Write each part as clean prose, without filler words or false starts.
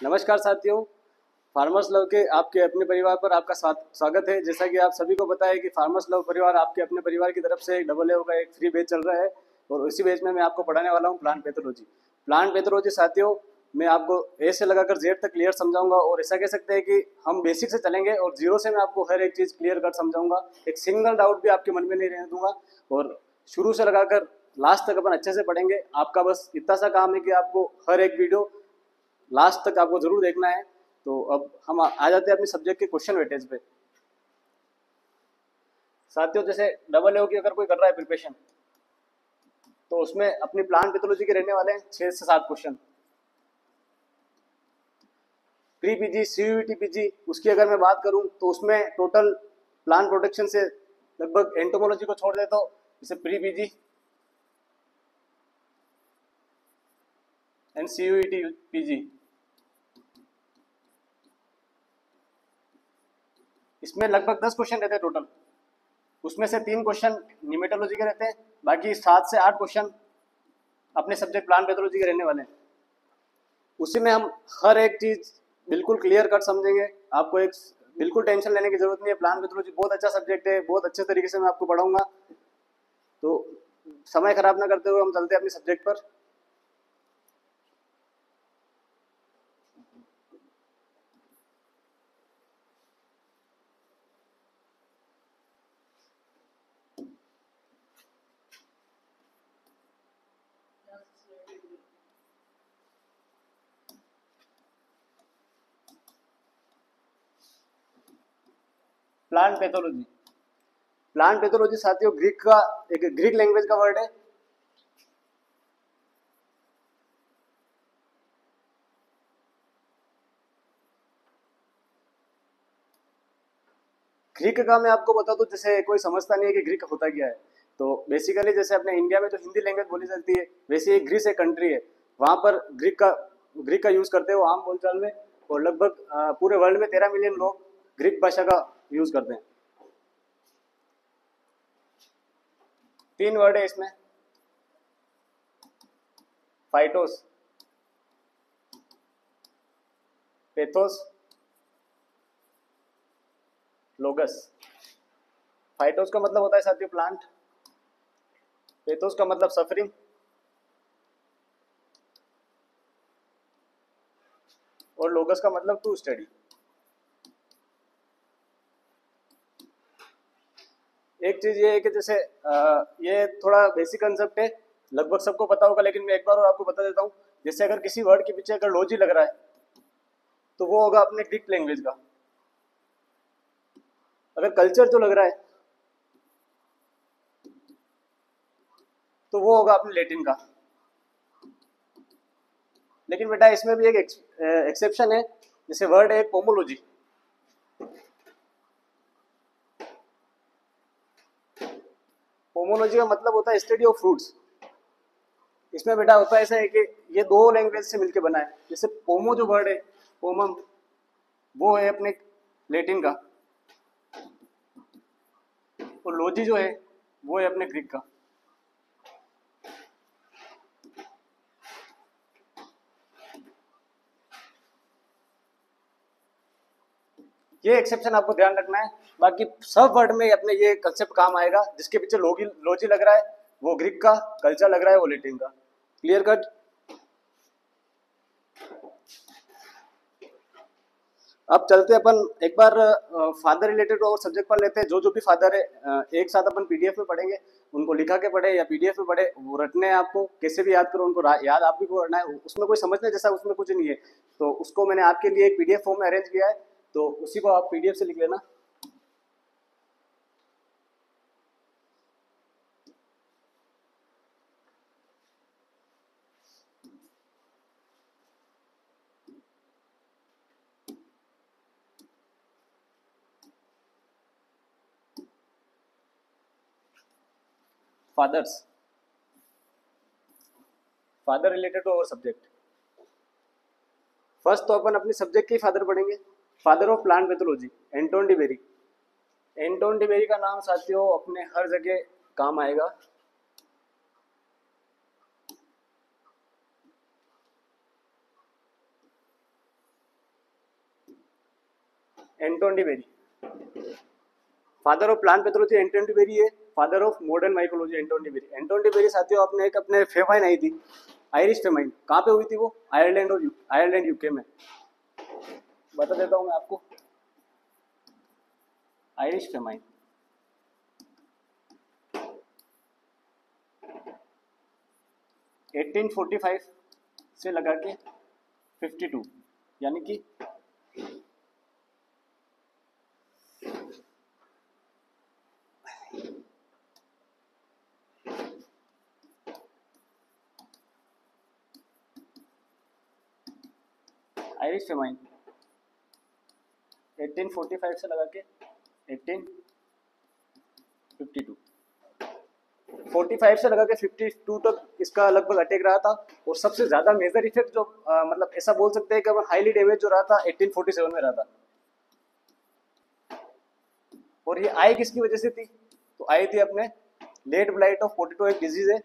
नमस्कार साथियों, farmers love के आपके अपने परिवार पर आपका स्वागत है। जैसा कि आप सभी को पता है कि फार्मर्स लव परिवार आपके अपने परिवार की तरफ से एक डबल ए का एक फ्री बैच चल रहा है और उसी बैच में मैं आपको पढ़ाने वाला हूं प्लांट पैथोलॉजी। प्लांट पैथोलॉजी साथियों, मैं आपको ए से लगाकर जेड तक क्लियर समझाऊंगा और ऐसा कह सकते हैं कि हम बेसिक से चलेंगे और जीरो से मैं आपको हर एक चीज़ क्लियर कर समझाऊंगा। एक सिंगल डाउट भी आपके मन में नहीं रहने दूंगा और शुरू से लगाकर लास्ट तक अपन अच्छे से पढ़ेंगे। आपका बस इतना सा काम है कि आपको हर एक वीडियो लास्ट तक आपको जरूर देखना है। तो अब हम आ जाते हैं अपने सब्जेक्ट के क्वेश्चन वेटेज पे। साथियों, जैसे डबल ए की अगर कोई कर रहा है प्रिपरेशन तो उसमें अपनी प्लांट पैथोलॉजी के रहने वाले हैं 6 से 7 question. Pre PG CUET PG उसकी अगर मैं बात करूं तो उसमें टोटल प्लांट प्रोटेक्शन से लगभग एंटोमोलॉजी को छोड़ देता हूं, जैसे pre PG and CUET PG, इसमें लगभग 10 क्वेश्चन रहते हैं टोटल। उसमें से 3 क्वेश्चन न्यूमेटोलॉजी के रहते हैं, बाकी 7 से 8 क्वेश्चन अपने सब्जेक्ट प्लांट पैथोलॉजी के रहने वाले हैं। उसी में हम हर एक चीज बिल्कुल क्लियर कट समझेंगे। आपको एक बिल्कुल टेंशन लेने की जरूरत नहीं है। प्लांट पैथोलॉजी बहुत अच्छा सब्जेक्ट है, बहुत अच्छे तरीके से मैं आपको पढ़ाऊंगा। तो समय खराब ना करते हुए हम चलते हैं अपने सब्जेक्ट पर। प्लांट पैथोलॉजी, प्लांट पैथोलॉजी साथियों ग्रीक लैंग्वेज का वर्ड है। ग्रीक का मैं आपको बता दूं, जैसे कोई समझता नहीं है कि ग्रीक होता क्या है, तो बेसिकली जैसे अपने इंडिया में जो हिंदी लैंग्वेज बोली जाती है वैसे ही ग्रीस एक कंट्री है, वहां पर ग्रीक का यूज करते हैं वो आम बोलचाल में। और लगभग पूरे वर्ल्ड में 13 मिलियन लोग ग्रीक भाषा का यूज करते हैं। 3 वर्ड है इसमें, फाइटोस, पेथोस, लोगस। फाइटोस का मतलब होता है साथियों प्लांट, पेथोस का मतलब सफरिंग, और लोगस का मतलब टू स्टडी। एक चीज ये है कि जैसे ये थोड़ा बेसिक कंसेप्ट है, लगभग सबको पता होगा, लेकिन मैं एक बार और आपको बता देता हूँ। जैसे अगर किसी वर्ड के पीछे अगर लॉजी लग रहा है तो वो होगा अपने ग्रीक लैंग्वेज का। अगर कल्चर जो लग रहा है तो वो होगा अपने लैटिन का। लेकिन बेटा इसमें भी एक एक्सेप्शन है, जैसे वर्ड है पोमोलॉजी। पोमोलॉजी का मतलब होता है स्टडी ऑफ फ्रूट्स। इसमें बेटा होता है ऐसा है कि ये 2 लैंग्वेज से मिलकर बना है। जैसे पोमो जो वर्ड है, पोमम, वो है अपने लैटिन का, और लॉजी जो है वो है अपने ग्रीक का। ये एक्सेप्शन आपको ध्यान रखना है। बाकी सब वर्ड में अपने ये कंसेप्ट काम आएगा। जिसके पीछे लॉजी लग रहा है वो ग्रीक का, कल्चर लग रहा है वो लैटिन का। Clear cut. अब चलते अपन एक बार फादर रिलेटेड और सब्जेक्ट पर लेते हैं। जो भी फादर है एक साथ अपन पीडीएफ में पढ़ेंगे। उनको लिखा के पढ़े या पीडीएफ में पढ़े, वो रटने हैं आपको, कैसे भी याद करो उनको, याद आप भी को करना है। उसमें कोई समझने जैसा उसमें कुछ नहीं है, तो उसको मैंने आपके लिए एक पीडीएफ फॉर्म में अरेंज किया है, तो उसी को आप पीडीएफ से लिख लेना। फादर्स, फादर रिलेटेड और सब्जेक्ट। फर्स्ट तो अपन अपने सब्जेक्ट के फादर पढ़ेंगे। Father of plant pathology Anton de Bary. Anton de Bary का नाम साथियों अपने हर जगह काम आएगा। Anton de Bary. Father of plant pathology Anton de Bary है। Father of modern mycology Anton de Bary. Anton de Bary साथियों आपने एक अपने फेमाइन आई थी, आयरिश फेमाइन, कहाँ पे हुई थी वो? आयरलैंड और आयरलैंड यूके में। बता देता हूँ मैं आपको, आयरिश फेमाइन 1845 से लगा के 52, यानी कि आयरिश फेमाइन 1845 से लगा के 1852, 45 से लगा के 52 तक इसका लगभग अटैक रहा था। और सबसे ज्यादा मेजर इफेक्ट जो मतलब ऐसा बोल सकते हैं कि हाईली डैमेज जो रहा था 1847 में रहा था। और ये आई किसकी वजह से थी? तो आई थी अपने लेट ब्लाइट ऑफ पोटैटो, एक डिजीज है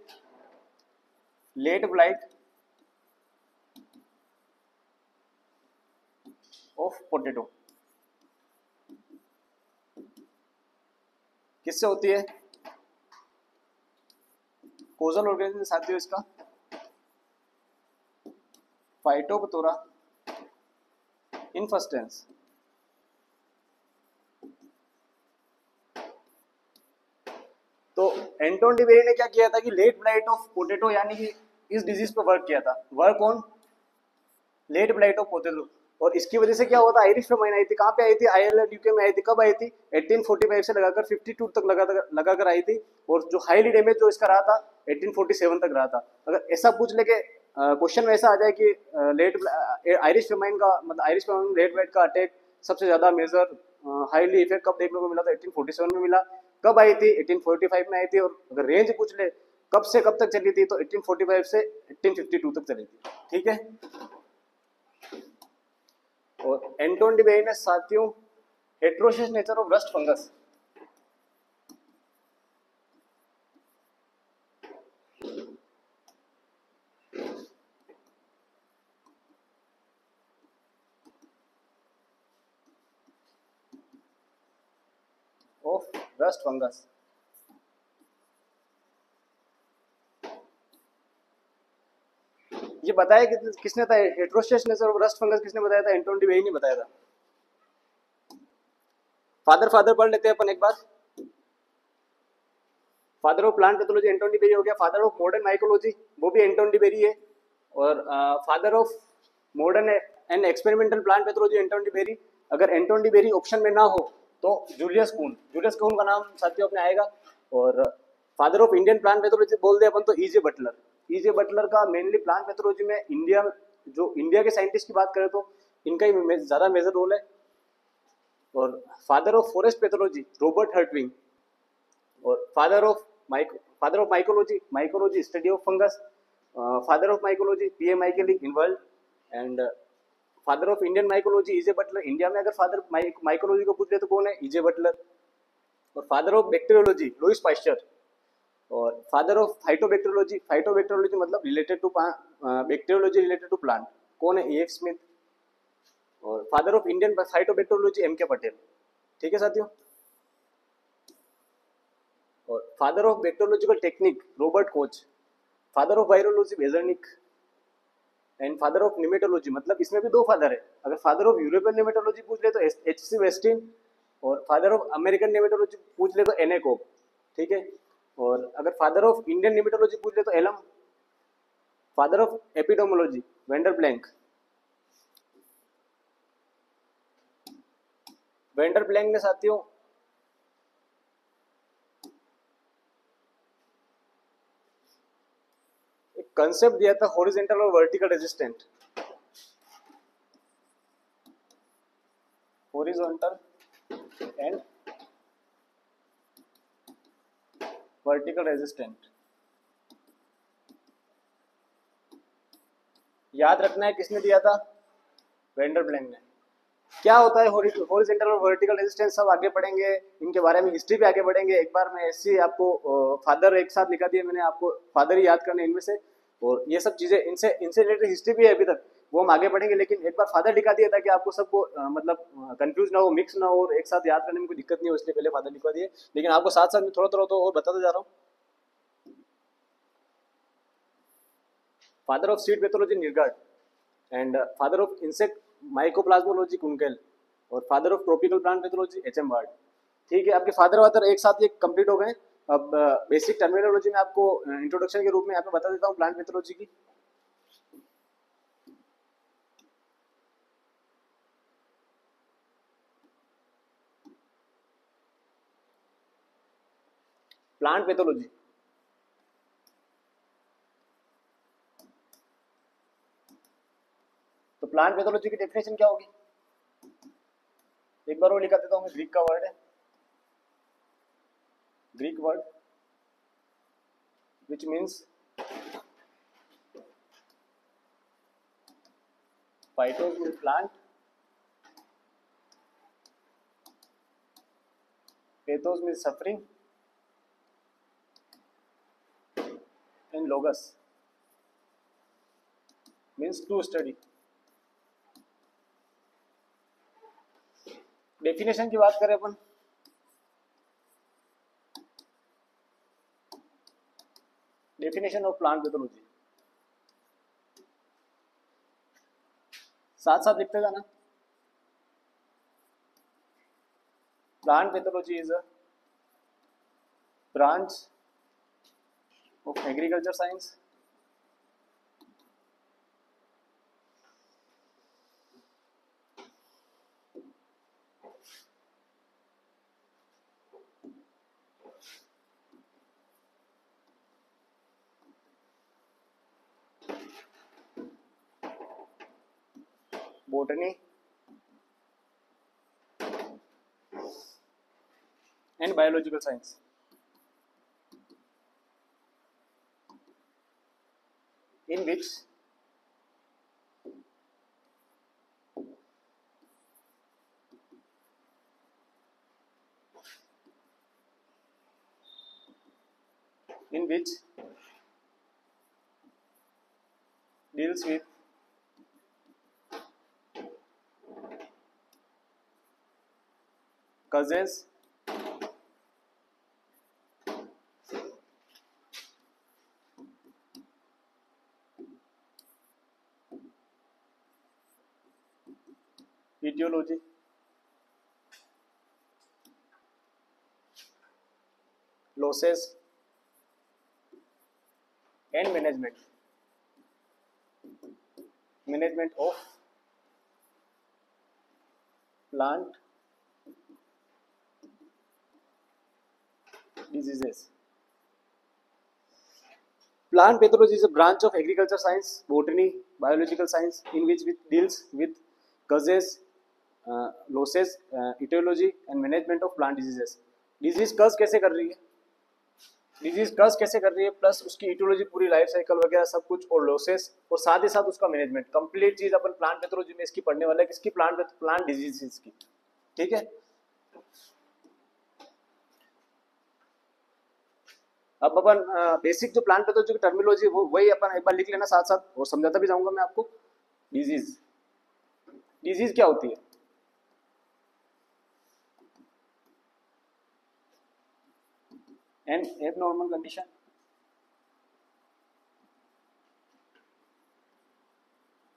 लेट ब्लाइट ऑफ पोटैटो। किससे होती है? कोजल ऑर्गेनिज्म साथियों इसका फाइटोप्थोरा इन्फेस्टेंस। तो एंटोन डी बेरी ने क्या किया था कि लेट ब्लाइट ऑफ पोटैटो यानी कि इस डिजीज पर वर्क किया था। Work on late blight of potato. और इसकी वजह से क्या हुआ था? आयरिश फेमाइन आई थी। कहाँ पे आई थी? आयरलैंड यूके में आई थी। कब आई थी? 1845 से लगाकर 52 तक लगाकर आई थी। और जो हाईली डैमेज जो इसका रहा था 1847 तक रहा था। अगर ऐसा पूछ ले के क्वेश्चन में ऐसा आ जाए कि लेट आयरिश फेमाइन का मतलब आयरिश फेमाइन लेट ब्लाइट का अटैक सबसे ज्यादा मेजर हाईली इफेक्ट कब देखने को मिला था? 1847 में मिला। कब आई थी? 1845 में आई थी। और अगर रेंज पूछ ले कब से कब तक चली थी, तो 1845 से 1852 तक चली थी। ठीक है। और एंटोन डी बेरी ने साथियों heteroecious nature of rust fungus, of rust fungus, ये बताया कि किसने था? Heteroecious nature of rust fungus किसने बताया था? एंटोन डी बेरी ने बताया था। फादर पढ़ लेते हैं अपन एक बार। Father of plant pathology Anton de Bary हो गया। फादर ऑफ मॉडर्न माइकोलॉजी वो भी एंटोन डी बेरी है। और father of modern and experimental plant pathology Anton de berry. अगर एंटोन डी बेरी ऑप्शन में ना हो तो जूलियस कून का नाम साथियों अपने आएगा। और father of Indian plant pathology बोल दे अपन तो ईजे बटलर का मेनली प्लांट पैथोलॉजी में इंडिया के साइंटिस्ट की बात करें तो इनका ही ज्यादा मेजर रोल है। और father of forest pathology Robert Hartig. और father of mycology study of fungus, father of mycology PA Micheli in world. And father of Indian mycology EJ Butler. India में अगर फादर माइकोलॉजी को पूछ ले तो कौन है? EJ Butler. और father of bacteriology Louis Pasteur. और फादर ऑफ फाइटोबैक्टीरियोलॉजी मतलब related to bacteriology related to plant, कौन है? E.F. स्मिथ। और father of Indian phytobacteriology M.K. Patel. ठीक है साथियों। और father of bacteriological technique Robert Koch. Father of virology Beijerinck. And father of nematology मतलब इसमें भी दो फादर है। अगर फादर ऑफ यूरोपियन निमेटोलॉजी पूछ ले तो H.C. वेस्टिन। और फादर ऑफ अमेरिकन निमेटोलॉजी पूछ ले तो N.A. कोब। ठीक है। और अगर फादर ऑफ इंडियन निमेटोलॉजी पूछ ले तो एलम। Father of epidemiology Vanderplank ने साथियों एक कंसेप्ट दिया था हॉरिजॉन्टल और vertical resistant. Horizontal and vertical resistant याद रखना है किसने दिया था? वेंडर ब्लैंक ने। क्या होता है हॉरिजॉन्टल और वर्टिकल रेजिस्टेंस सब आगे पढ़ेंगे, इनके बारे में हिस्ट्री पे आगे बढ़ेंगे। एक बार मैं ऐसे आपको फादर एक साथ लिखा दिया मैंने, आपको फादर ही याद करने इनमें से। और ये सब चीजें इनसे रिलेटेड हिस्ट्री भी है अभी तक, वो हम आगे पढ़ेंगे, लेकिन एक बार फादर लिखा दिया था कि आपको सबको मतलब कंफ्यूज ना हो, मिक्स ना हो और एक साथ याद करने में कोई दिक्कत नहीं हो, इसलिए पहले फादर लिखवा दिए। लेकिन आपको साथ साथ में थोड़ा थोड़ा तो और बताता जा रहा हूँ। Father of seed pathology Neergaard, and father of insect mycoplasmology Kunkel, और father of tropical plant pathology HM. Ward. ठीक है, आपके फादर वादर एक साथ ये कंप्लीट हो गए। अब बेसिक टर्मिनोलॉजी में आपको इंट्रोडक्शन के रूप में यहाँ पे बता देता हूँ प्लांट पैथोलॉजी की। प्लांट पैथोलॉजी, तो प्लांट पैथोलॉजी की डेफिनेशन क्या होगी, एक बार वो लिखा देता हूँ। ग्रीक का वर्ड है, Greek word which means phytos means plant, pathos means suffering, and logos means to study. Definition की बात करें अपन, डेफिनेशन ऑफ प्लांट पैथोलॉजी साथ साथ लिखते जाना। Plant pathology is a branch of agriculture science botany and biological science, in which deals with causes, etiology, losses and management of plant diseases. Plant pathology is a branch of agriculture science, botany, biological science, in which it deals with causes, losses, etiology and management of plant diseases. Disease कज कैसे कर रही है, disease कज कैसे कर रही है, प्लस उसकी इटियोलॉजी, पूरी लाइफ साइकिल वगैरह सब कुछ, और लॉसेस, और साथ ही साथ उसका मैनेजमेंट, कंप्लीट चीज अपन प्लांट पैथोलॉजी में इसकी पढ़ने वाला है, किसकी, प्लांट डिजीज की। ठीक है, अब अपन बेसिक जो प्लांट पैथोलॉजी की टर्मिनोलॉजी वो वही अपन एक बार लिख लेना साथ साथ, और समझाता भी जाऊंगा मैं आपको। डिजीज, डिजीज क्या होती है, an abnormal condition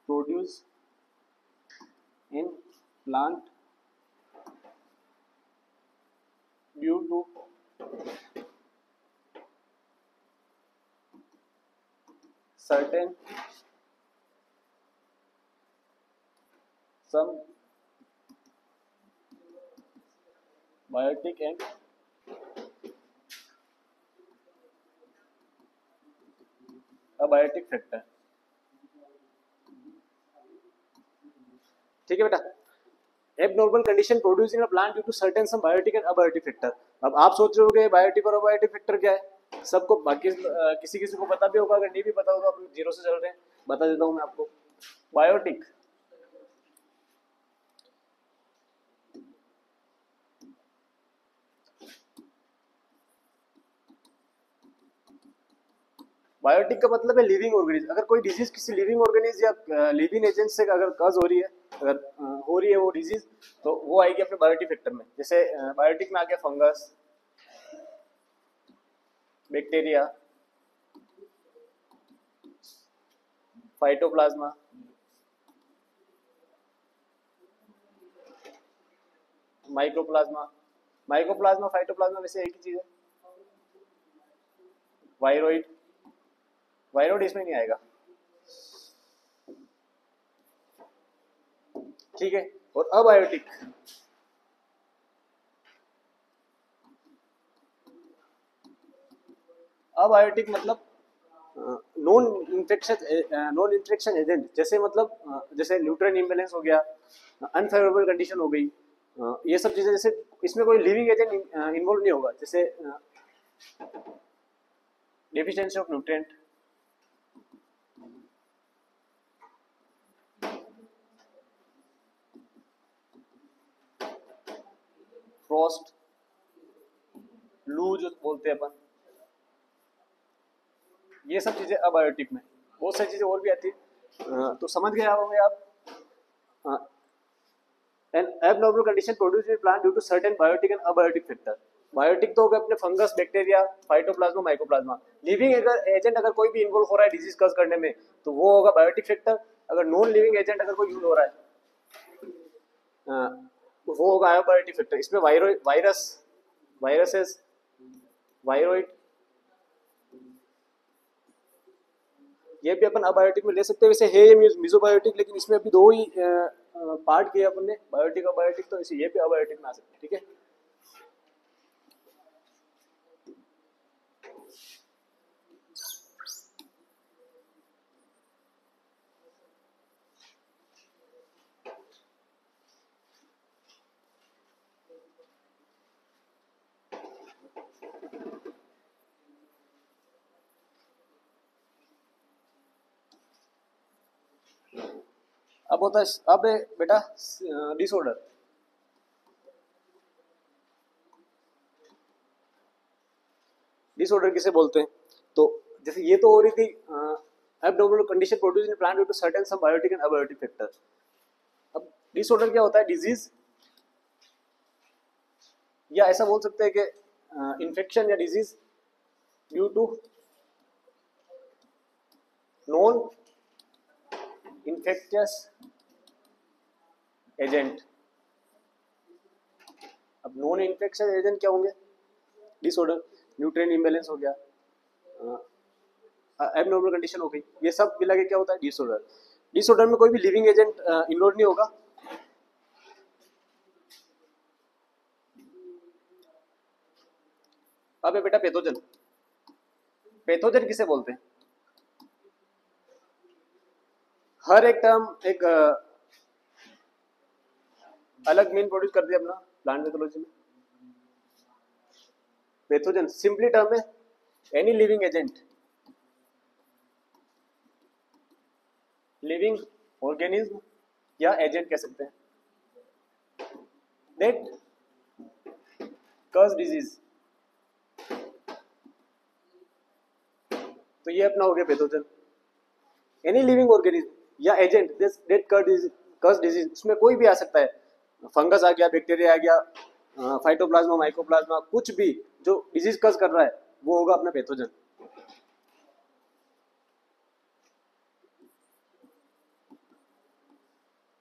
produce in plant due to certain some biotic and abiotic factor। ठीक है बेटा, abnormal condition produce in a plant due to certain some biotic and abiotic factor. अब आप सोच रहे होगे बायोटिक और अबायोटिक फैक्टर क्या है, सबको बाकी किसी किसी को पता भी होगा, अगर नहीं भी पता होगा, आप जीरो से चल रहे हैं, बता देता हूं मैं आपको। बायोटिक, बायोटिक का मतलब है लिविंग ऑर्गेनिज्म। अगर कोई डिजीज किसी लिविंग ऑर्गेनिज्म या लिविंग एजेंट से अगर कज हो रही है, अगर हो रही है वो डिजीज, तो वो आएगी अपने बायोटिक फैक्टर में। जैसे बायोटिक में आ गया fungus, bacteria, phytoplasma, mycoplasma. Mycoplasma phytoplasma वैसे एक ही चीज है। वायरोइड, वायरोइड इसमें नहीं आएगा, ठीक है। और अबायोटिक, अबायोटिक मतलब नॉन इंफेक्शन एजेंट। जैसे मतलब जैसे न्यूट्रिएंट इम्बैलेंस हो गया, अनफेवरेबल कंडीशन हो गई, ये सब चीजें, जैसे इसमें कोई लिविंग एजेंट इन्वॉल्व नहीं होगा। जैसे डेफिशिएंसी ऑफ न्यूट्रिएंट, फ्रॉस्ट, लू जो बोलते हैं अपन, ये सब चीजें अबायोटिक में। बहुत सारी चीजें और भी आती है, तो समझ गए होंगे आप। An abnormal condition produced in plant due to certain biotic and abiotic factor. Biotic तो होगा अपने fungus, bacteria, phytoplasma, microplasma. Living agent अगर कोई भी इन्वॉल्व हो रहा है डिजीज कॉज करने में, तो वो होगा बायोटिक फैक्टर। अगर नॉन लिविंग एजेंट अगर कोई यूज हो रहा है, वो होगा अबायोटिक फैक्टर। इसमें वायरस, वायरसेस, वायरोइड, ये भी अपन अबायोटिक में ले सकते हैं। वैसे है ये मिजोबायोटिक, लेकिन इसमें अभी दो ही पार्ट किया अपन ने, बायोटिक और बायोटिक, तो इसे ये भी अबायोटिक में आ सकते हैं, ठीक है। अब होता है, अब बेटा डिसऑर्डर। डिसऑर्डर किसे बोलते हैं? तो जैसे ये तो हो रही थी abnormal condition produced in plant due to certain some biotic and abiotic factor. अब डिसऑर्डर क्या होता है? डिजीज, या ऐसा बोल सकते हैं कि इन्फेक्शन या disease due to non infectious agent. अब नॉन इन्फेक्शियस एजेंट क्या होंगे? डिसऑर्डर, न्यूट्रिएंट इम्बैलेंस हो गया, एबनॉर्मल कंडीशन हो गई, ये सब मिला के क्या होता है? डिसऑर्डर। डिसऑर्डर में कोई भी लिविंग एजेंट इन्वॉल्व नहीं होगा। अब है बेटा पैथोजन। पैथोजन किसे बोलते हैं? हर एक टर्म एक अलग मीन प्रोड्यूस कर दिया अपना प्लांट पैथोलॉजी में। पैथोजन सिंपली टर्म है any living agent, living organism या एजेंट कह सकते हैं, दैट कॉज डिजीज। तो ये अपना हो गया पैथोजन। एनी लिविंग ऑर्गेनिज्म या एजेंट दैट कॉज डिजीज, इसमें कोई भी आ सकता है। फंगस आ गया, बैक्टीरिया आ गया, फाइटोप्लाज्मा, माइक्रोप्लाज्मा, कुछ भी जो डिजीज कॉज कर रहा है वो होगा अपना pathogen.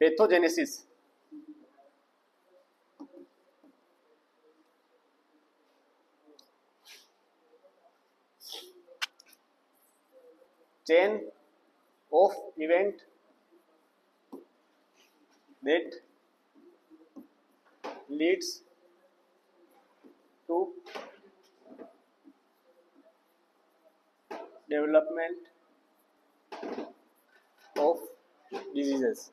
Pathogenesis, chain of event that leads to development of diseases।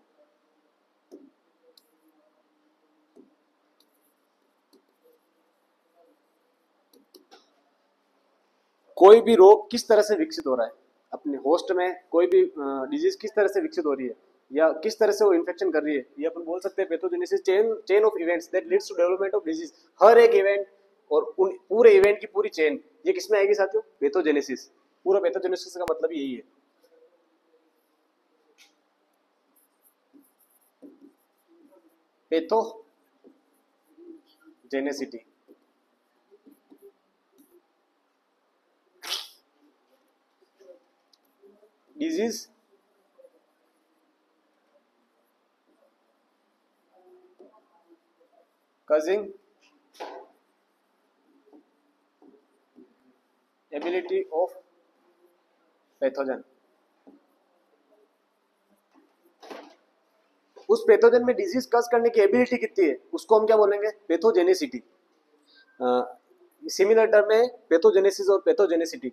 कोई भी रोग किस तरह से विकसित हो रहा है अपने होस्ट में, कोई भी डिजीज किस तरह से विकसित हो रही है या किस तरह से वो इन्फेक्शन कर रही है, ये अपन बोल सकते हैं pathogenesis. Chain of events that leads to development of disease. हर एक इवेंट और उन पूरे इवेंट की पूरी चेन, ये किसमें आएगी साथियों? पैथोजेनेसिस। पूरा पैथोजेनेसिस का मतलब यही है। Pathogenicity, disease causing ability of pathogen. उस पैथोजन में डिजीज कज करने की एबिलिटी कितनी है उसको हम क्या बोलेंगे, पैथोजेनेसिटी। सिमिलर टर्म है पैथोजेनेसिस और पैथोजेनेसिटी।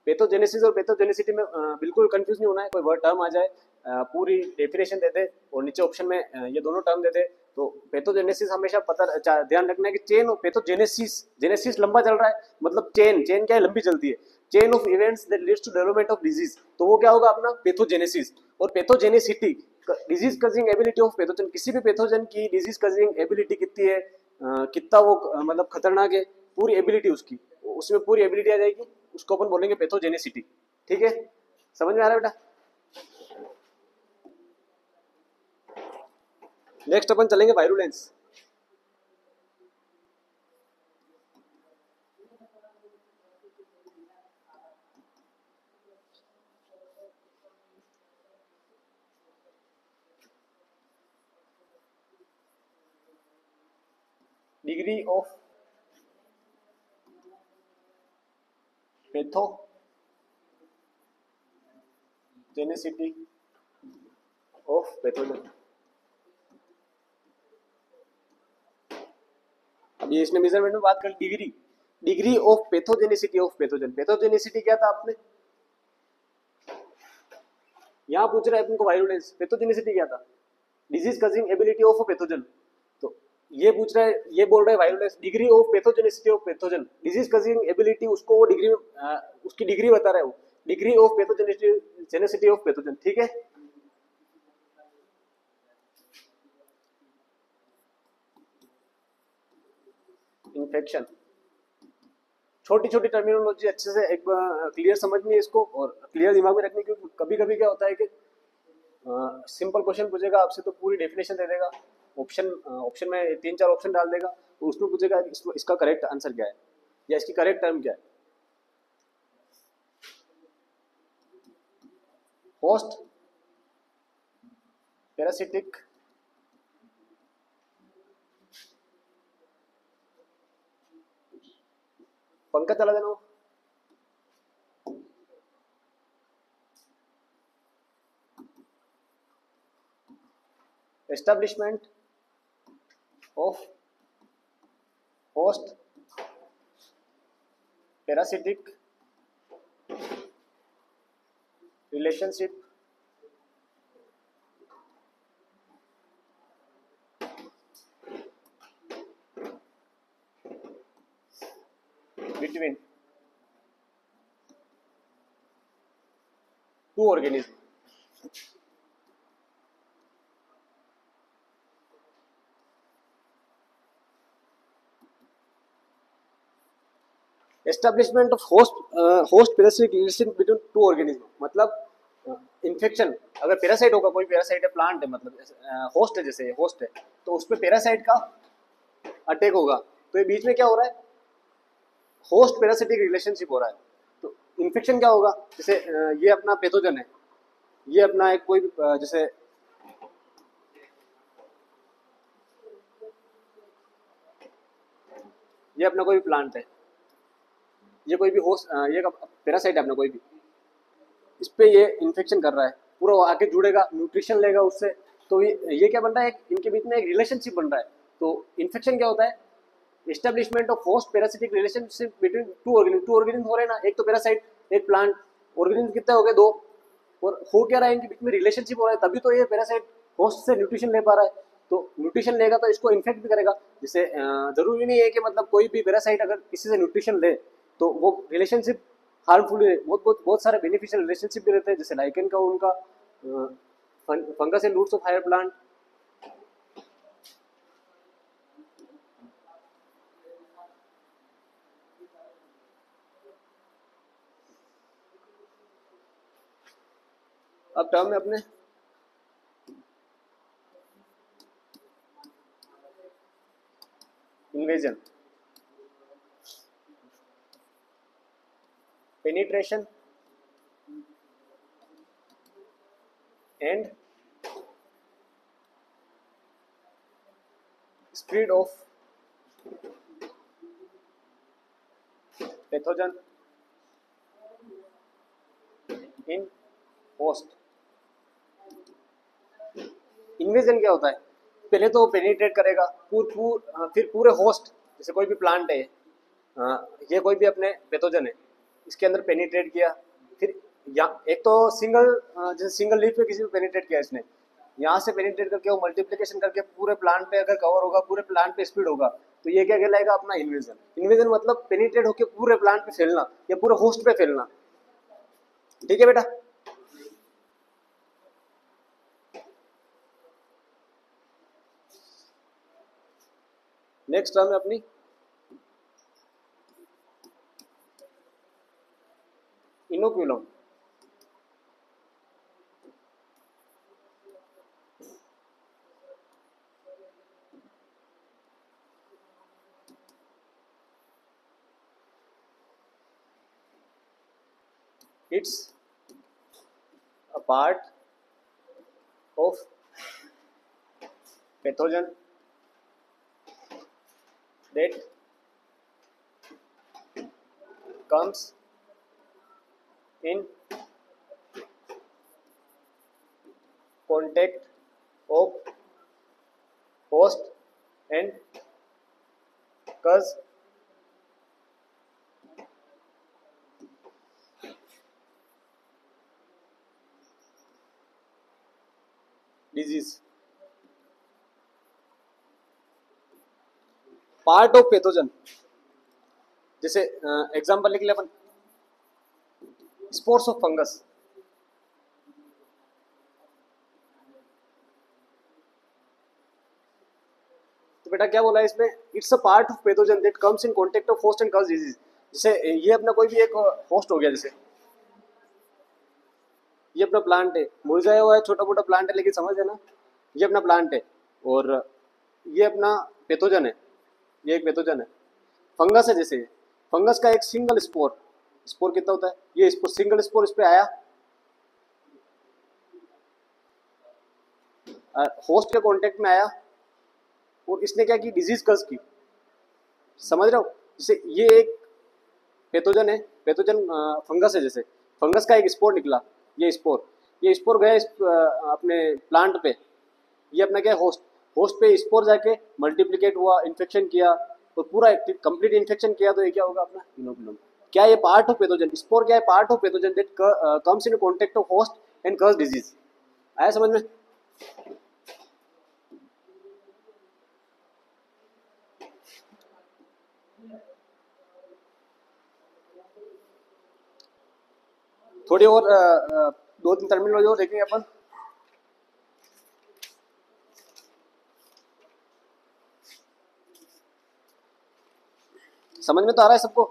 पैथोजेनेसिस और पैथोजेनेसिटी में बिल्कुल कंफ्यूज नहीं होना है, कोई वर्ड टर्म आ जाए पूरी डेफिनेशन दे दे और नीचे ऑप्शन में ये दोनों टर्म दे दे। तो पैथोजेनेसिस हमेशा पता ध्यान रखना है कि चेन ऑफ पैथोजेनेसिस, जेनेसिस लंबा चल रहा है मतलब चेन क्या है, लंबी चलती है, chain of events that leads to development of disease, तो वो क्या होगा अपना पैथोजेनेसिस। और pathogenicity, disease causing ability of pathogen, किसी भी पैथोजन की डिजीज कजिंग एबिलिटी कितनी है, कितना वो मतलब खतरनाक है, पूरी एबिलिटी उसकी, उसमें पूरी एबिलिटी आ जाएगी, उसको अपन बोलेंगे पैथोजेनेसिटी। ठीक है, समझ में आ रहा है बेटा? नेक्स्ट अपन चलेंगे virulence. Degree of pathogenicity of pathogen. अभी इसने मेजरमेंट में बात कर degree, degree of pathogenicity of pathogen. Pathogenicity क्या था आपने यहाँ पूछ रहा है अपन को वायरुलेंस, पैथोजेनेसिटी क्या था, disease causing ability of pathogen. तो ये पूछ रहा है, ये बोल रहा है virulence degree of pathogenicity of pathogen, disease causing ability, उसको वो डिग्री में उसकी डिग्री बता रहा है, वो degree of pathogenicity of pathogen. ठीक है, इन्फेक्शन, छोटी छोटी टर्मिनोलॉजी अच्छे से एक क्लियर समझनी है इसको और क्लियर दिमाग में रखनी, क्योंकि कभी कभी क्या होता है कि सिंपल क्वेश्चन पूछेगा आपसे तो पूरी डेफिनेशन दे देगा, ऑप्शन में 3-4 ऑप्शन डाल देगा, तो उसमें पूछेगा इसका करेक्ट आंसर क्या है या इसकी करेक्ट टर्म क्या है। होस्ट पैरासिटिक पंखा चला देना, establishment of host parasitic relationship between two organisms। Establishment of host parasitic relation between two organism, मतलब इन्फेक्शन, अगर पैरासाइट होगा, कोई पैरासाइट है, प्लांट है, मतलब होस्ट है, जैसे होस्ट है तो उस पर पैरासाइट का अटैक होगा, तो ये बीच में क्या हो रहा है, होस्ट पैरासिटिक रिलेशनशिप हो रहा है। तो इन्फेक्शन क्या होगा, जैसे ये अपना पैथोजन है, ये अपना एक कोई जैसे ये अपना कोई भी प्लांट है, ये कोई भी होस्ट, ये पैरासाइट है अपना कोई भी, इस पे ये इन्फेक्शन कर रहा है, पूरा आके जुड़ेगा, न्यूट्रिशन लेगा उससे, तो ये क्या बन रहा है, इनके बीच में एक रिलेशनशिप बन रहा है। तो इन्फेक्शन क्या होता है, establishment of host parasitic relationship between two organism हो रहे हैं ना, एक तो पैरासाइट एक प्लांट, ऑर्गेनिज्म कितने हो गए, 2, और हो क्या रहा है, इनके बीच में रिलेशनशिप हो रहा है, तभी तो ये पैरासाइट होस्ट से न्यूट्रिशन ले पा रहा है। तो न्यूट्रिशन लेगा तो इसको इन्फेक्ट भी करेगा, जैसे जरूरी नहीं है कि मतलब कोई भी पैरासाइट अगर किसी से न्यूट्रिशन ले तो वो रिलेशनशिप हार्मफुल है, बहुत सारे बेनिफिशियल रिलेशनशिप भी रहते हैं, जैसे लाइकेन का उनका fungus and roots of higher plant. अब टर्म में अपने invasion, penetration and spread of pathogen in host. Invasion क्या होता है? पहले तो पेनिट्रेट करेगा फिर पूरे होस्ट, जैसे कोई भी प्लांट है, ये कोई भी अपने पैथोजन है, इसके अंदर पेनिट्रेट किया, फिर एक तो जैसे सिंगल लीफ पे किसी को पेनिट्रेट किया इसने, यहाँ से पेनिट्रेट करके वो मल्टीप्लिकेशन करके पूरे प्लांट पे अगर कवर होगा, पूरे प्लांट पे स्प्रेड होगा, तो ये क्या कहलाएगा? अपना इन्वेजन। इन्वेजन मतलब पेनिट्रेट होकर पूरे प्लांट पे फैलना या पूरे होस्ट पे फैलना। ठीक है बेटा? नेक्स्ट टर्म है अपनी inoculum. It's a part of pathogen that comes in contact of host and cause disease। Part of pathogen, जैसे एग्जांपल लिख ले अपन, स्पोर्स ऑफ फंगस। तो बेटा क्या बोला है इसमें? It's a part of pathogen that comes in contact of host and cause disease. जैसे ये अपना कोई भी एक होस्ट हो गया, जैसे ये अपना प्लांट है, मुरझाया हुआ है, छोटा मोटा प्लांट है, लेकिन समझ है ना, ये अपना प्लांट है और ये अपना पैथोजन है, ये एक पैथोजन है। फंगस है, जैसे फंगस का एक सिंगल स्पोर, स्पोर कितना होता है? ये स्पोर, सिंगल स्पोर इस पे आया, होस्ट के कांटेक्ट में आया और इसने क्या की? डिजीज कज की। समझ रहे हो? जैसे ये एक पैथोजन है, पैथोजन फंगस है, जैसे फंगस का एक स्पोर निकला, ये स्पोर गया अपने प्लांट पे, ये अपना क्या है? होस्ट। होस्ट पे स्पोर जाके मल्टीप्लिकेट हुआ, इन्फेक्शन किया और पूरा कंप्लीट इन्फेक्शन किया, तो ये क्या होगा? अपना इनोकुलम। क्या ये पार्ट ऑफ पैथोजन? स्पोर क्या है? Part of pathogen that comes in contact of host and cause disease. आया समझ में? थोड़ी और 2-3 टर्मिनोलॉजी और देखेंगे अपन। समझ में तो आ रहा है सबको?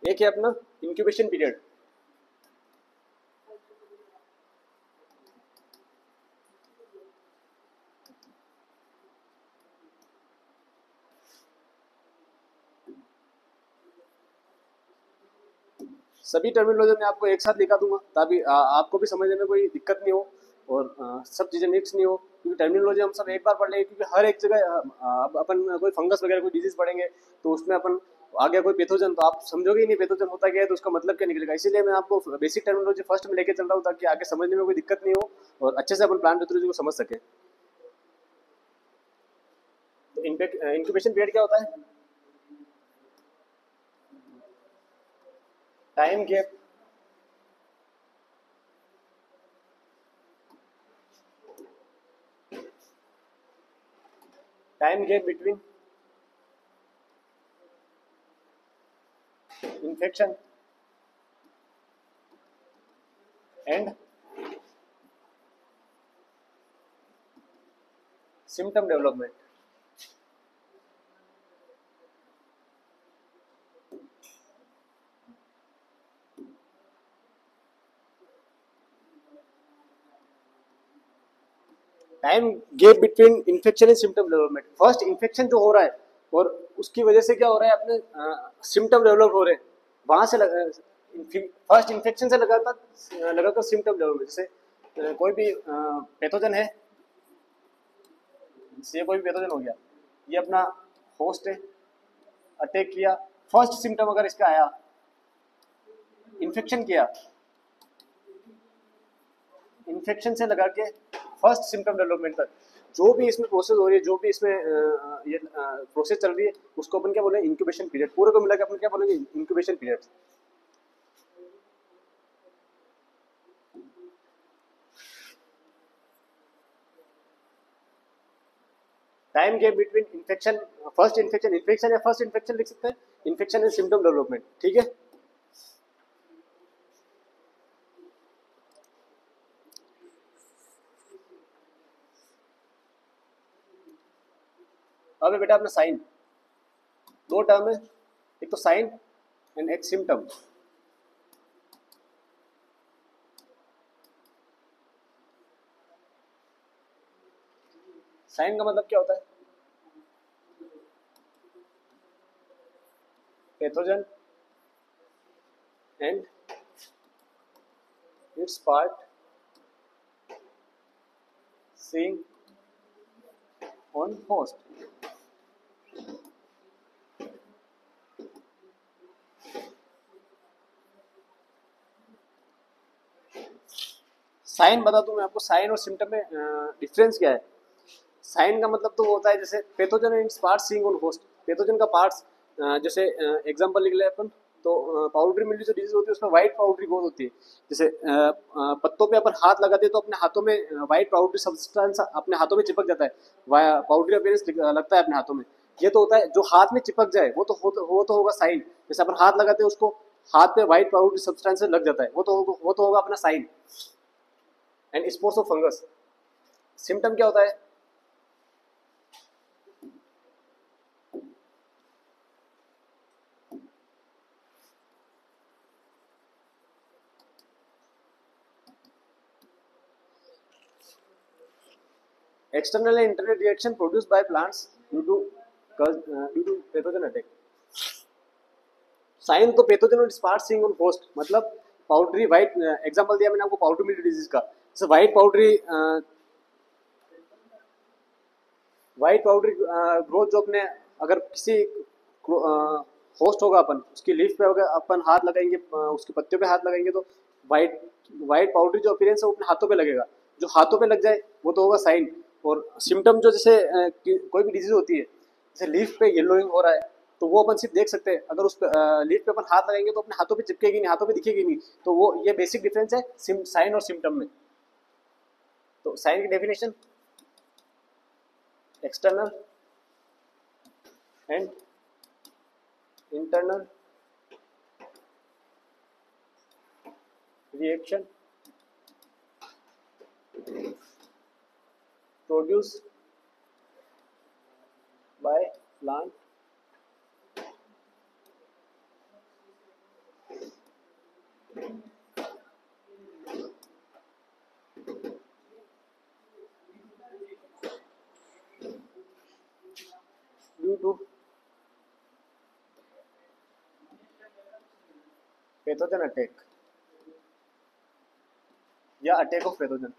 एक है अपना इंक्यूबेशन पीरियड। सभी टर्मिनोलॉजी मैं आपको एक साथ लिखा दूंगा ताकि आपको भी समझने में कोई दिक्कत नहीं हो और सब चीज़ें मिक्स नहीं हो, क्योंकि टर्मिनोलॉजी हम सब एक बार पढ़ लेंगे, क्योंकि हर एक जगह अपन कोई फंगस वगैरह कोई डिजीज पढ़ेंगे तो उसमें अपन आगे कोई पैथोजन, तो आप समझोगे ही नहीं पैथोजन होता क्या है, तो उसका मतलब क्या निकलेगा। इसीलिए मैं आपको बेसिक टर्मिनोलॉजी फर्स्ट में लेके चल रहा हूँ ताकि आगे समझने में कोई दिक्कत नहीं हो और अच्छे से अपन प्लांट पैथोलॉजी को समझ सके। तो इंक्यूबेशन पीरियड क्या होता है? Time gap between infection and symptom development। Time gap between infection and symptom development. First infection जो हो रहा है और उसकी वजह से क्या हो रहा है, अपने सिम्टम डेवलप हो रहे हैं, वहां से फर्स्ट इन्फेक्शन से लगाकर सिम्टम डेवलप। जैसे कोई भी पैथोजन है, ये कोई भी पैथोजन हो गया, ये अपना होस्ट है, अटैक किया, फर्स्ट सिम्टम अगर इसका आया, इन्फेक्शन किया, इन्फेक्शन से लगा के फर्स्ट सिम्टम डेवलपमेंट तक जो भी इसमें प्रोसेस हो रही है, जो भी इसमें ये प्रोसेस चल रही है, उसको अपन क्या बोलेंगे, इंक्यूबेशन पीरियड। पूरे को मिला के अपन क्या बोलेंगे, incubation period. Time gap between infection, first infection, infection या फर्स्ट इन्फेक्शन लिख सकते हैं, इन्फेक्शन एंड सिम्टम डेवलपमेंट, ठीक है। अब बेटा अपना साइन, दो टर्म है, एक तो साइन एंड एक सिम्टम। साइन का मतलब क्या होता है, pathogen and its part seeing on host. Sign बता दूं मैं आपको, साइन और सिम्टम में डिफरेंस क्या है। साइन का मतलब तो वो होता है जैसे pathogen and parts seeing on host. Pathogen का पार्ट्स, जैसे एग्जांपल लिख ले अपन, तो पाउडरी मिल्ड्यू जो डिजीज होती है उसमें व्हाइट पाउडरी बहुत होती है। जैसे पत्तों पे अपन हाथ लगाते हैं तो अपने हाथों में व्हाइट पाउडरी सब्सटेंस अपने हाथों में चिपक जाता है, पाउडरी अपीयरेंस लगता है अपने हाथों में। ये तो होता है जो हाथ में चिपक जाए, वो तो होगा साइन। जैसे अपन हाथ लगाते हैं उसको हाथ पे व्हाइट पाउडरी सब्सटेंस लग जाता है, वो तो होगा अपना sign and spores of fungus. Symptom क्या होता है, external and internal reaction produced by plants due to pathogen attack। Sign तो पैथोजन और स्पार्ट सीइंग ऑन होस्ट, मतलब पाउडरी व्हाइट, एग्जांपल दिया मैंने आपको पाउडरी मिल्ड्यू डिजीज का। जैसे व्हाइट पाउडरी ग्रोथ जो अपने, अगर किसी होस्ट होगा, अपन उसकी लीफ पे अगर अपन हाथ लगाएंगे, उसके पत्तियों पे हाथ लगाएंगे, तो व्हाइट व्हाइट पाउडरी जो अपीयरेंस है वो अपने हाथों पे लगेगा। जो हाथों पे लग जाए वो तो होगा साइन। और सिम्टम जो जैसे कोई भी डिजीज होती है, जैसे लीफ पे येलोइंग हो रहा है, तो वो अपन सिर्फ देख सकते हैं। अगर उस लीफ पे अपन हाथ लगाएंगे तो अपने हाथों पे चिपकेगी नहीं, हाथों पे दिखेगी नहीं। तो वो ये बेसिक डिफरेंस है साइन और सिम्टम में। तो साइन की definition, external and internal reaction produced by plant due to pathogen attack या अटैक ऑफ पैथोजन।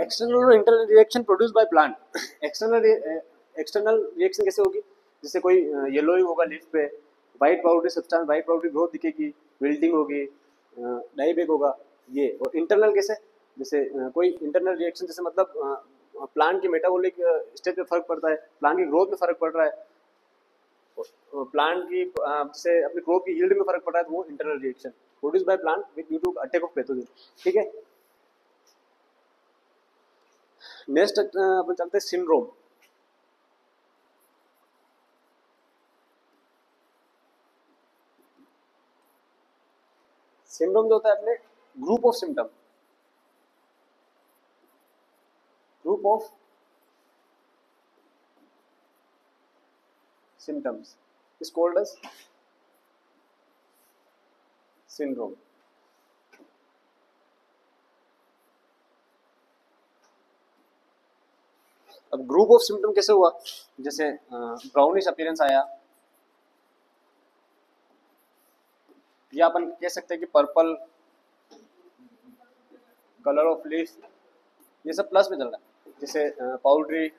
एक्सटर्नल और internal reaction produce by plant. External reaction कैसे होगी, जैसे कोई येलोइंग होगा लीफ पे, white powdery substance, white powdery growth दिखेगी, wilting होगी, डाइबैक होगा ये। और इंटरनल कैसे, जैसे कोई इंटरनल रिएक्शन, जैसे मतलब प्लांट की मेटाबॉलिक स्टेज पे फर्क पड़ता है, प्लांट की ग्रोथ में फर्क पड़ रहा है, प्लांट की जैसे अपनी क्रॉप की यील्ड में फर्क पड़ रहा है, तो वो internal reaction produce by plant with due to attack of pathogen, ठीक है। नेक्स्ट अपन चलते हैं सिंड्रोम। सिंड्रोम जो होता है अपने group of symptom, group of symptoms is called as syndrome। अब ग्रुप ऑफ सिम्टम कैसे हुआ, जैसे ब्राउनिश अपीयरेंस आया, या अपन कह सकते हैं कि पर्पल कलर ऑफ लीफ, ये सब प्लस में चल रहा है। जैसे पाउडरी,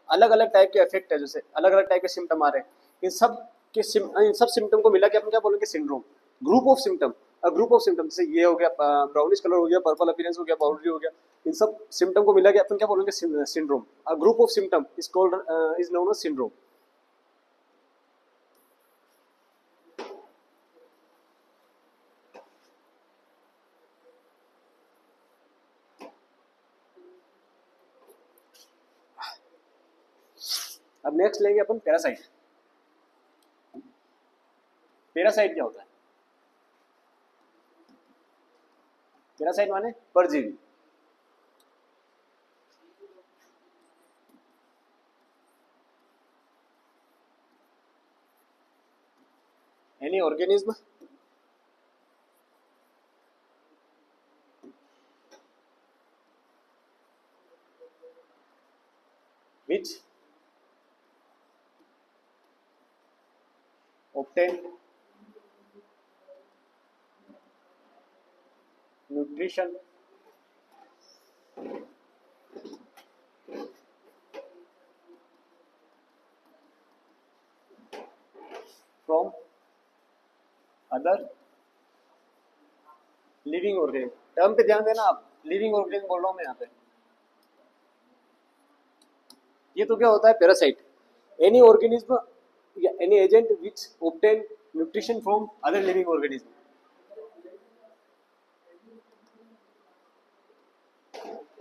अलग अलग टाइप के इफेक्ट है, जैसे अलग अलग टाइप के सिम्टम आ रहे हैं, इन सब सिम्टम को मिला के अपन क्या बोलेंगे, syndrome. Group of symptom, group of symptom जैसे ये हो गया, ब्राउनिश कलर हो गया, पर्पल अपीयरेंस हो गया, पाउडरी हो गया, इन सब सिम्टम को मिला के अपन क्या बोलेंगे, syndrome. Group of symptom is called is known as syndrome. अब नेक्स्ट लेंगे अपन पैरासाइट। पैरासाइट क्या होता है? पैरासाइट माने परजीवी। Any organism which obtain nutrition from other living organism. Term पे ध्यान देना आप, लिविंग ऑर्गेनिज्म बोल रहा हूं मैं यहाँ पे। ये तो क्या होता है, पैरासाइट। एनी ऑर्गेनिज्म या any agent which obtain nutrition from other living organism.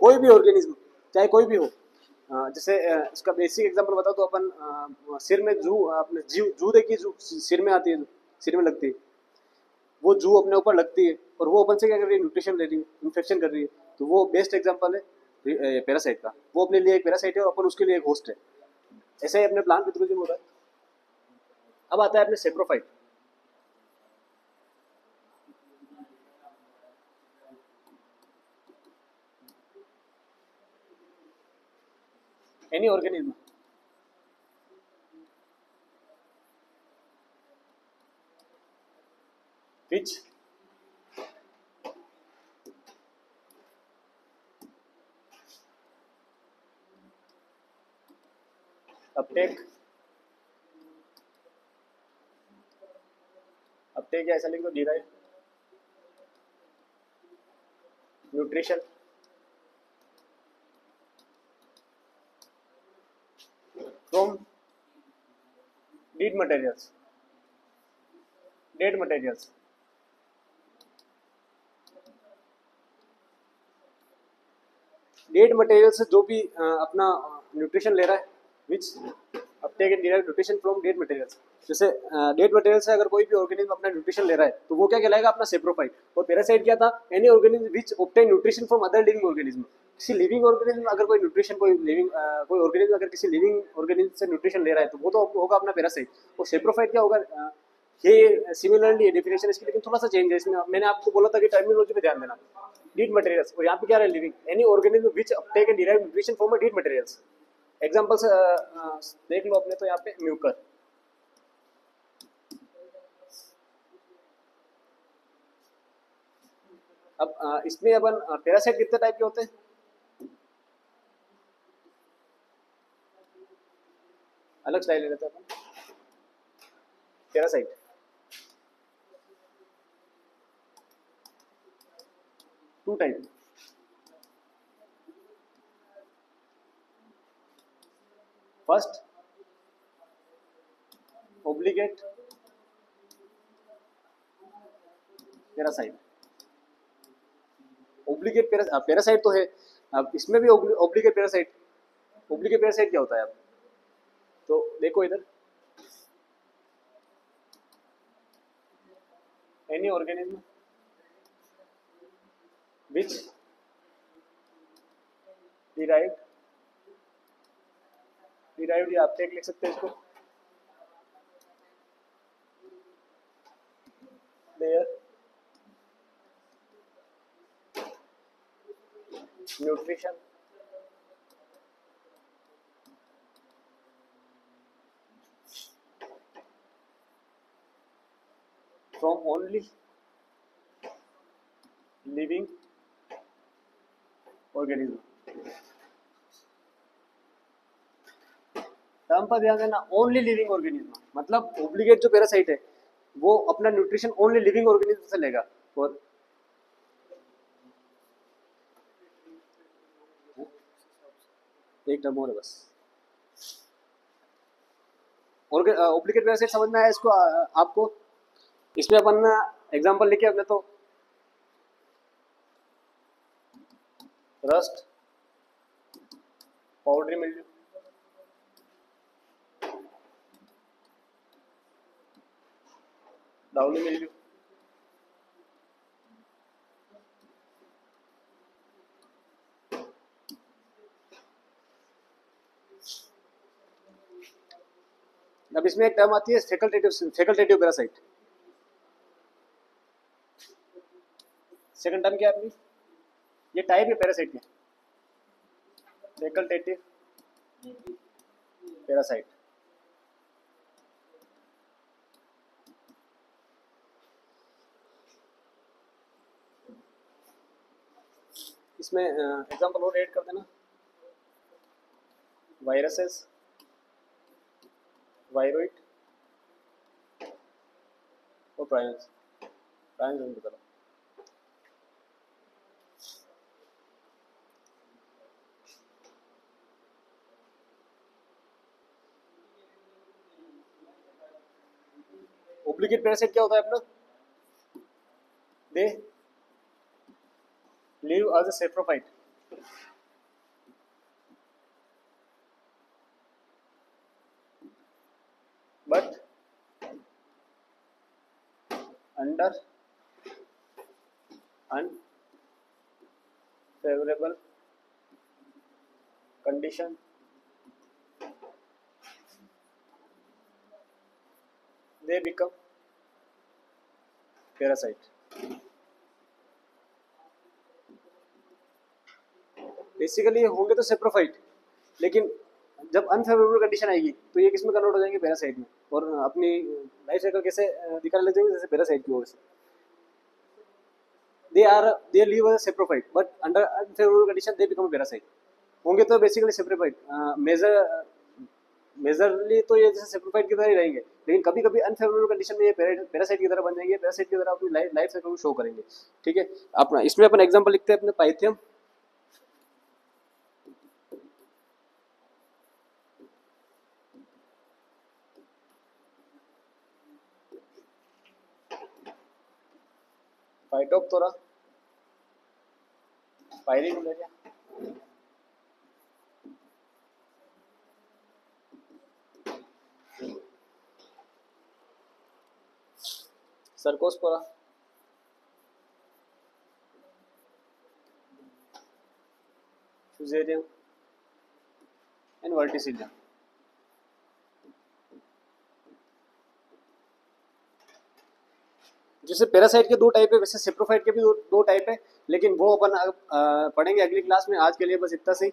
कोई भी ऑर्गेनिज्म, चाहे कोई भी हो। जैसे इसका बेसिक एग्जांपल बताओ तो अपन सिर में जू, अपने जू देखिए, जू सिर में आती है, सिर में लगती है, वो जू अपने ऊपर लगती है और वो अपन से क्या कर रही है, न्यूट्रिशन ले रही है, इन्फेक्शन कर रही है। तो वो बेस्ट एग्जांपल है पैरासाइट का। वो अपने लिए एक पैरासाइट है और अपन उसके लिए एक होस्ट है। ऐसे ही अपने प्लांट पैथोलॉजी में होता है। अब आता है अपने saprophyte. Any organism which uptake या ऐसा लिख दो, derive nutrition from dead materials. Dead materials, dead material से जो भी अपना न्यूट्रिशन ले रहा है, which uptake and derive nutrition from dead materials. जैसे डेड मटेरियल से अगर कोई भी ऑर्गेनिज्म अपना न्यूट्रिशन ले रहा है तो वो क्या कहलाएगा, अपना सेप्रोफाइट। और पैरासाइट क्या था, any organism which obtain nutrition from other living organism. किसी लिविंग ऑर्गेनिज्म अगर कोई न्यूट्रिशन, कोई ऑर्गेनिज्म अगर किसी लिविंग ऑर्गेनिज्म से न्यूट्रिशन ले रहा है तो वो तो होगा अपना पैरासाइट। और सेप्रोफाइट क्या होगा, ये सिमिलरली डेफिनेशन इसकी, लेकिन थोड़ा सा चेंज है इसमें। मैंने आपको बोला था कि टर्मिनोलॉजी पे ध्यान देना। डीड मटेरियल्स, और यहाँ पे क्या है, living. Any organism which uptake and derive nutrition from dead materials. Examples देख लो अपने, तो यहाँ पे म्यूकर। अब इसमें अपन पैरासाइट कितने टाइप के होते हैं, अलग स्टाइल ले लेते हैं अपन। Parasite two type. First obligate parasite. Obligate parasite तो है, अब इसमें भी ओब्लिगेट पैरासाइट। ओब्लिगेट पैरासाइट क्या होता है, अब तो देखो इधर, एनी ऑर्गेनिज्म विच डिराइव्ड या अपटेक लिख सकते हैं इसको, their nutrition, from only living organism. Term पर ध्यान देना, ओनली लिविंग ऑर्गेनिज्म मतलब ओब्लिगेट जो पैरासाइट है वो अपना न्यूट्रिशन ओनली लिविंग ऑर्गेनिज्म से लेगा। और एक टर्म और है बस। ओब्लिगेट पैरासाइट समझ में आया इसको आपको? इसमें अपन एग्जांपल लिखे अपने तो rust, powdery mildew, downy mildew, अब इसमें एक टर्म आती है फैकल्टेटिव पैरासाइट। सेकंड टर्म क्या है अपनी? ये टाइप है पैरासाइट के, फैकल्टेटिव पैरासाइट। इसमें एग्जांपल और ऐड कर देना, वायरसेस, वायरोइड और प्रायंस की तरह। ओब्लिगेट पैरासाइट क्या होता है अपना? They live as a saprophyte, but under unfavorable condition they become parasite। Basically ये होंगे तो सेप्रोफाइट, लेकिन जब अनफेवरेबल कंडीशन आएगी तो ये किस में कन्वर्ट हो जाएंगे? पैरासाइट में। और अपनी लाइफ साइकिल कैसे दिखाने लग जाएंगे? जैसे पैरासाइट की वजह से they live as a saprophyte but under unfavorable condition they become a parasite। होंगे तो बेसिकली सेप्रोफाइट, मेजरली तो ये जैसे सेप्रोफाइट की तरह ही रहेंगे, लेकिन कभी कभी अनफेवरेबल कंडीशन में ये पैरासाइट की तरह बन जाएंगे, पैरासाइट की तरह अपनी लाइफ साइकिल को शो करेंगे। ठीक है, अपना इसमें अपन एग्जांपल लिखते हैं अपने Pythium, Phytophthora, Pyricularia, Cercospora, Fusarium and Verticillium. जैसे पैरासाइट के दो टाइप है, वैसे सेप्रोफाइट के भी दो टाइप है, लेकिन वो अपन पढ़ेंगे अगली क्लास में। आज के लिए बस इतना सही।